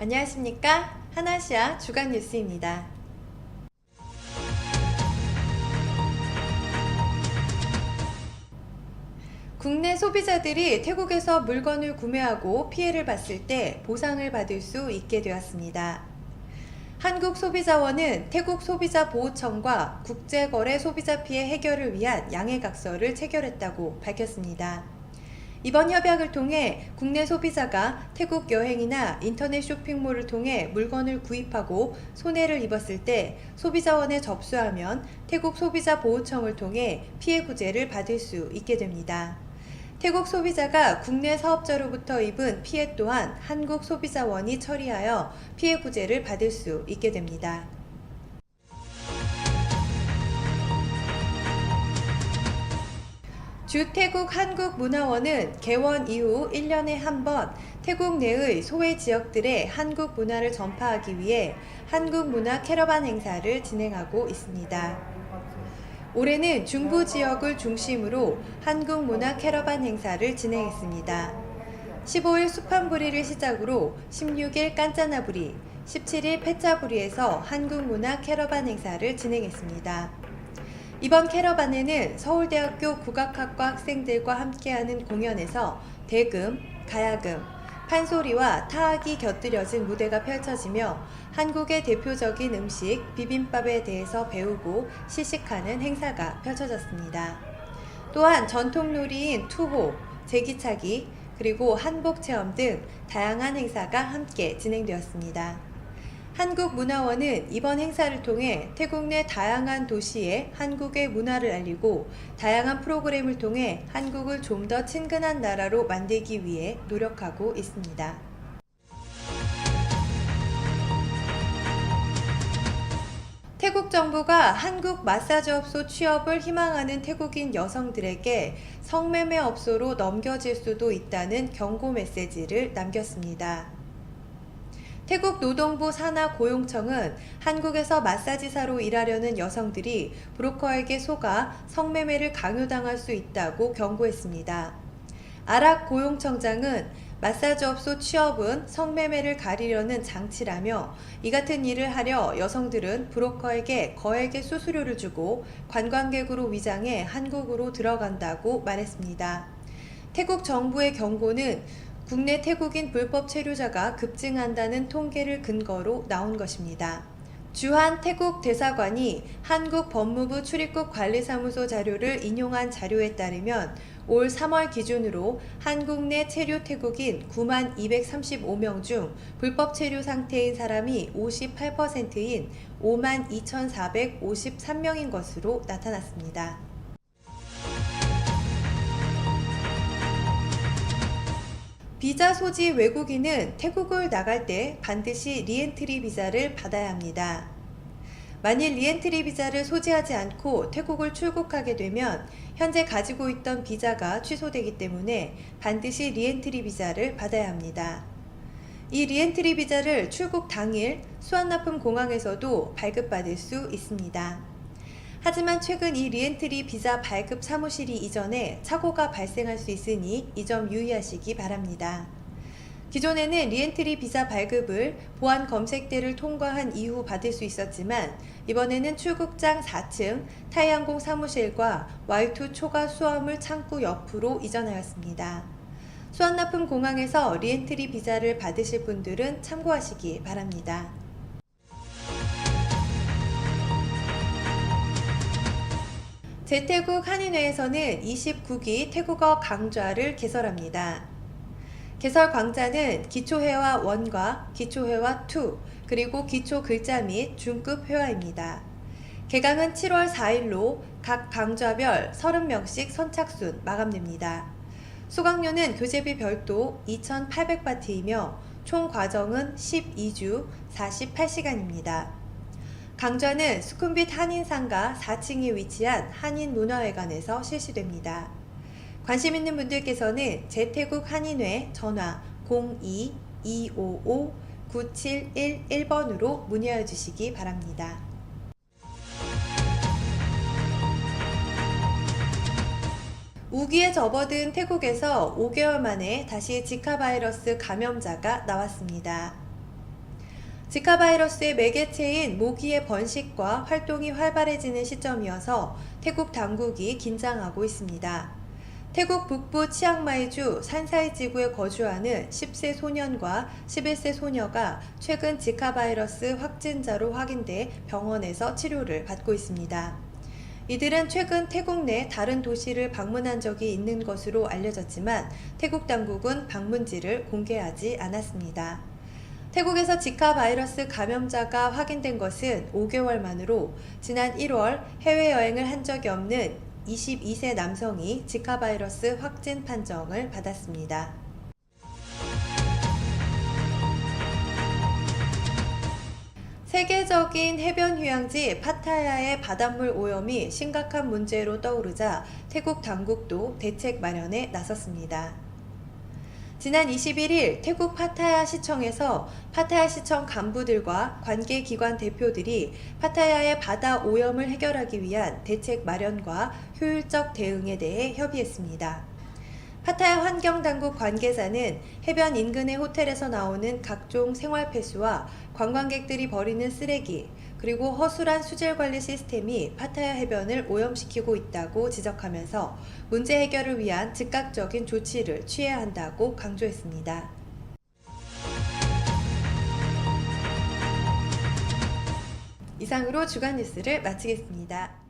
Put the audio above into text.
안녕하십니까? 하나시아 주간 뉴스입니다. 국내 소비자들이 태국에서 물건을 구매하고 피해를 봤을 때 보상을 받을 수 있게 되었습니다. 한국소비자원은 태국소비자보호청과 국제거래소비자 피해 해결을 위한 양해각서를 체결했다고 밝혔습니다. 이번 협약을 통해 국내 소비자가 태국 여행이나 인터넷 쇼핑몰을 통해 물건을 구입하고 손해를 입었을 때 소비자원에 접수하면 태국 소비자보호청을 통해 피해 구제를 받을 수 있게 됩니다. 태국 소비자가 국내 사업자로부터 입은 피해 또한 한국 소비자원이 처리하여 피해 구제를 받을 수 있게 됩니다. 주태국 한국문화원은 개원 이후 1년에 한 번 태국 내의 소외 지역들의 한국 문화를 전파하기 위해 한국문화 캐러반 행사를 진행하고 있습니다. 올해는 중부 지역을 중심으로 한국문화 캐러반 행사를 진행했습니다. 15일 수판부리를 시작으로 16일 깐짜나부리, 17일 패짜부리에서 한국문화 캐러반 행사를 진행했습니다. 이번 캐러반에는 서울대학교 국악학과 학생들과 함께하는 공연에서 대금, 가야금, 판소리와 타악이 곁들여진 무대가 펼쳐지며 한국의 대표적인 음식 비빔밥에 대해서 배우고 시식하는 행사가 펼쳐졌습니다. 또한 전통놀이인 투호, 제기차기, 그리고 한복체험 등 다양한 행사가 함께 진행되었습니다. 한국문화원은 이번 행사를 통해 태국 내 다양한 도시에 한국의 문화를 알리고 다양한 프로그램을 통해 한국을 좀 더 친근한 나라로 만들기 위해 노력하고 있습니다. 태국 정부가 한국 마사지업소 취업을 희망하는 태국인 여성들에게 성매매 업소로 넘겨질 수도 있다는 경고 메시지를 남겼습니다. 태국 노동부 산하고용청은 한국에서 마사지사로 일하려는 여성들이 브로커에게 속아 성매매를 강요당할 수 있다고 경고했습니다. 아락 고용청장은 마사지업소 취업은 성매매를 가리려는 장치라며 이 같은 일을 하려 여성들은 브로커에게 거액의 수수료를 주고 관광객으로 위장해 한국으로 들어간다고 말했습니다. 태국 정부의 경고는 국내 태국인 불법 체류자가 급증한다는 통계를 근거로 나온 것입니다. 주한 태국 대사관이 한국 법무부 출입국 관리사무소 자료를 인용한 자료에 따르면 올 3월 기준으로 한국 내 체류 태국인 9만 235명 중 불법 체류 상태인 사람이 58%인 5만 2,453명인 것으로 나타났습니다. 비자 소지 외국인은 태국을 나갈 때 반드시 리엔트리 비자를 받아야 합니다. 만일 리엔트리 비자를 소지하지 않고 태국을 출국하게 되면 현재 가지고 있던 비자가 취소되기 때문에 반드시 리엔트리 비자를 받아야 합니다. 이 리엔트리 비자를 출국 당일 수완나품 공항에서도 발급받을 수 있습니다. 하지만 최근 이 리엔트리 비자 발급 사무실이 이전에 착오가 발생할 수 있으니 이 점 유의하시기 바랍니다. 기존에는 리엔트리 비자 발급을 보안 검색대를 통과한 이후 받을 수 있었지만 이번에는 출국장 4층 타이항공 사무실과 Y2 초과 수화물 창구 옆으로 이전하였습니다. 수완나품 공항에서 리엔트리 비자를 받으실 분들은 참고하시기 바랍니다. 제태국 한인회에서는 29기 태국어 강좌를 개설합니다. 개설 강좌는 기초회화 1과 기초회화 2, 그리고 기초 글자 및 중급 회화입니다. 개강은 7월 4일로 각 강좌별 30명씩 선착순 마감됩니다. 수강료는 교재비 별도 2,800바트이며 총 과정은 12주 48시간입니다. 강좌는 수쿰빗 한인상가 4층에 위치한 한인문화회관에서 실시됩니다. 관심 있는 분들께서는 제태국 한인회 전화 02-255-9711번으로 문의하여 주시기 바랍니다. 우기에 접어든 태국에서 5개월 만에 다시 지카 바이러스 감염자가 나왔습니다. 지카 바이러스의 매개체인 모기의 번식과 활동이 활발해지는 시점이어서 태국 당국이 긴장하고 있습니다. 태국 북부 치앙마이주 산사이 지구에 거주하는 10세 소년과 11세 소녀가 최근 지카 바이러스 확진자로 확인돼 병원에서 치료를 받고 있습니다. 이들은 최근 태국 내 다른 도시를 방문한 적이 있는 것으로 알려졌지만 태국 당국은 방문지를 공개하지 않았습니다. 태국에서 지카 바이러스 감염자가 확인된 것은 5개월 만으로 지난 1월 해외여행을 한 적이 없는 22세 남성이 지카 바이러스 확진 판정을 받았습니다. 세계적인 해변 휴양지 파타야의 바닷물 오염이 심각한 문제로 떠오르자 태국 당국도 대책 마련에 나섰습니다. 지난 21일 태국 파타야 시청에서 파타야 시청 간부들과 관계기관 대표들이 파타야의 바다 오염을 해결하기 위한 대책 마련과 효율적 대응에 대해 협의했습니다. 파타야 환경당국 관계자는 해변 인근의 호텔에서 나오는 각종 생활폐수와 관광객들이 버리는 쓰레기, 그리고 허술한 수질 관리 시스템이 파타야 해변을 오염시키고 있다고 지적하면서 문제 해결을 위한 즉각적인 조치를 취해야 한다고 강조했습니다. 이상으로 주간 뉴스를 마치겠습니다.